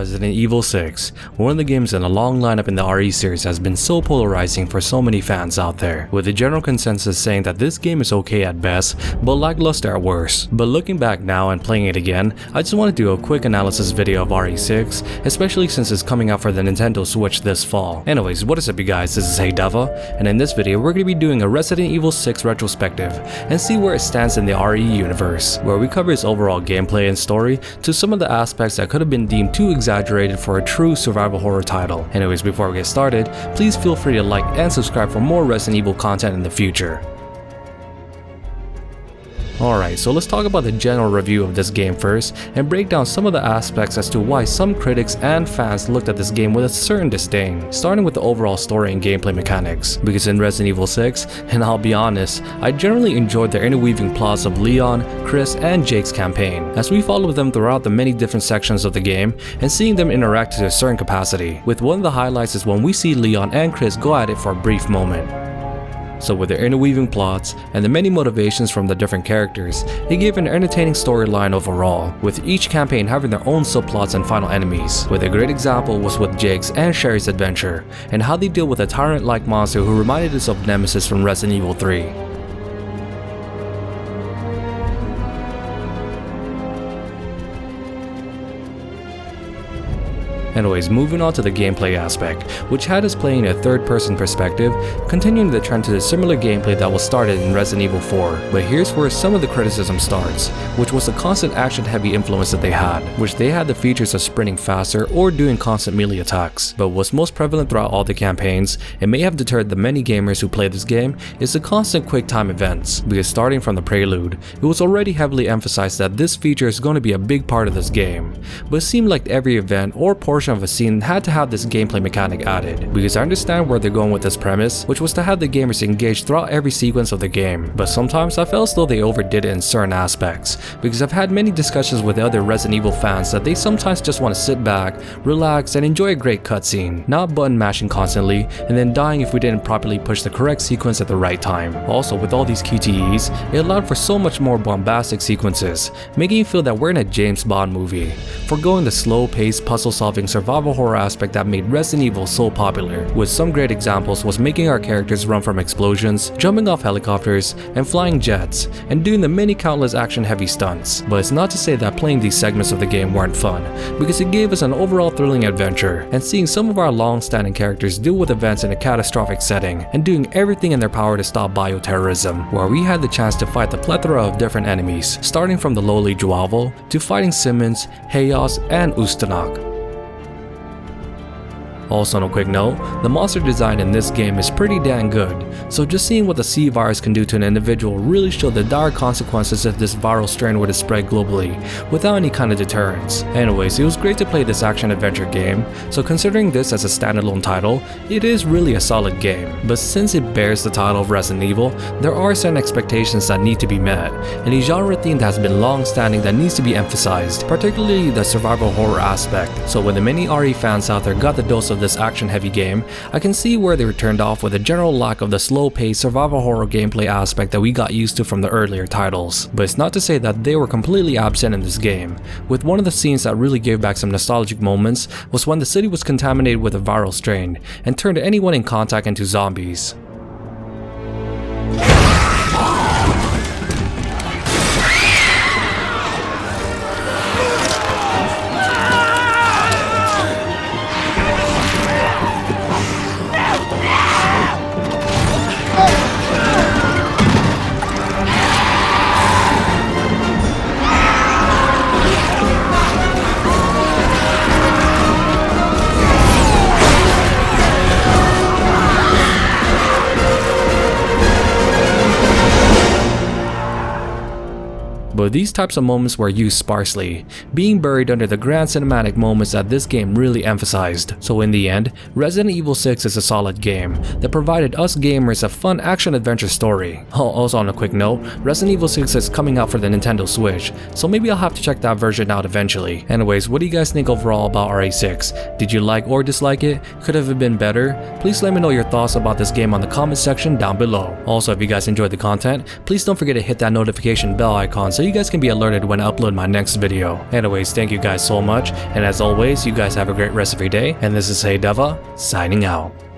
Resident Evil 6, one of the games in a long lineup in the RE series, has been so polarizing for so many fans out there, with the general consensus saying that this game is okay at best, but lackluster at worst. But looking back now and playing it again, I just want to do a quick analysis video of RE6, especially since it's coming out for the Nintendo Switch this fall. Anyways, what is up you guys, this is DeVuH, and in this video we're going to be doing a Resident Evil 6 retrospective and see where it stands in the RE universe, where we cover its overall gameplay and story to some of the aspects that could have been deemed too exaggerated for a true survival horror title. Anyways, before we get started, please feel free to like and subscribe for more Resident Evil content in the future. Alright, so let's talk about the general review of this game first and break down some of the aspects as to why some critics and fans looked at this game with a certain disdain, starting with the overall story and gameplay mechanics. Because in Resident Evil 6, and I'll be honest, I generally enjoyed the interweaving plots of Leon, Chris, and Jake's campaign, as we followed them throughout the many different sections of the game and seeing them interact to a certain capacity, with one of the highlights is when we see Leon and Chris go at it for a brief moment. So with their interweaving plots and the many motivations from the different characters, it gave an entertaining storyline overall, with each campaign having their own subplots and final enemies. With a great example was with Jake's and Sherry's adventure, and how they deal with a tyrant-like monster who reminded us of Nemesis from Resident Evil 3. Anyways, moving on to the gameplay aspect, which had us playing in a third-person perspective, continuing the trend to the similar gameplay that was started in Resident Evil 4. But here's where some of the criticism starts, which was the constant action-heavy influence that they had, which they had the features of sprinting faster or doing constant melee attacks. But what's most prevalent throughout all the campaigns, and may have deterred the many gamers who play this game, is the constant quick-time events. Because starting from the prelude, it was already heavily emphasized that this feature is going to be a big part of this game. But it seemed like every event or portion of a scene had to have this gameplay mechanic added, because I understand where they're going with this premise, which was to have the gamers engaged throughout every sequence of the game. But sometimes I felt as though they overdid it in certain aspects, because I've had many discussions with other Resident Evil fans that they sometimes just want to sit back, relax, and enjoy a great cutscene, not button mashing constantly and then dying if we didn't properly push the correct sequence at the right time. Also, with all these QTEs, it allowed for so much more bombastic sequences, making you feel that we're in a James Bond movie, foregoing the slow-paced puzzle-solving survival horror aspect that made Resident Evil so popular. With some great examples was making our characters run from explosions, jumping off helicopters, and flying jets, and doing the many countless action-heavy stunts. But it's not to say that playing these segments of the game weren't fun, because it gave us an overall thrilling adventure, and seeing some of our long-standing characters deal with events in a catastrophic setting, and doing everything in their power to stop bioterrorism, where we had the chance to fight the plethora of different enemies, starting from the lowly Joavo to fighting Simmons, Hayos, and Ustanok. Also on a quick note, the monster design in this game is pretty dang good, so just seeing what the C virus can do to an individual really showed the dire consequences if this viral strain were to spread globally, without any kind of deterrence. Anyways, it was great to play this action-adventure game, so considering this as a standalone title, it is really a solid game. But since it bears the title of Resident Evil, there are certain expectations that need to be met, and a genre theme that has been long-standing that needs to be emphasized, particularly the survival horror aspect. So when the many RE fans out there got the dose of this action-heavy game, I can see where they were turned off with a general lack of the slow-paced survival horror gameplay aspect that we got used to from the earlier titles. But it's not to say that they were completely absent in this game, with one of the scenes that really gave back some nostalgic moments was when the city was contaminated with a viral strain and turned anyone in contact into zombies. But these types of moments were used sparsely, being buried under the grand cinematic moments that this game really emphasized. So in the end, Resident Evil 6 is a solid game that provided us gamers a fun action-adventure story. Also on a quick note, Resident Evil 6 is coming out for the Nintendo Switch, so maybe I'll have to check that version out eventually. Anyways, what do you guys think overall about RE6? Did you like or dislike it? Could have it been better? Please let me know your thoughts about this game on the comment section down below. Also, if you guys enjoyed the content, please don't forget to hit that notification bell icon so you you guys can be alerted when I upload my next video. Anyways, thank you guys so much, and as always, you guys have a great rest of your day, and this is DeVuH signing out.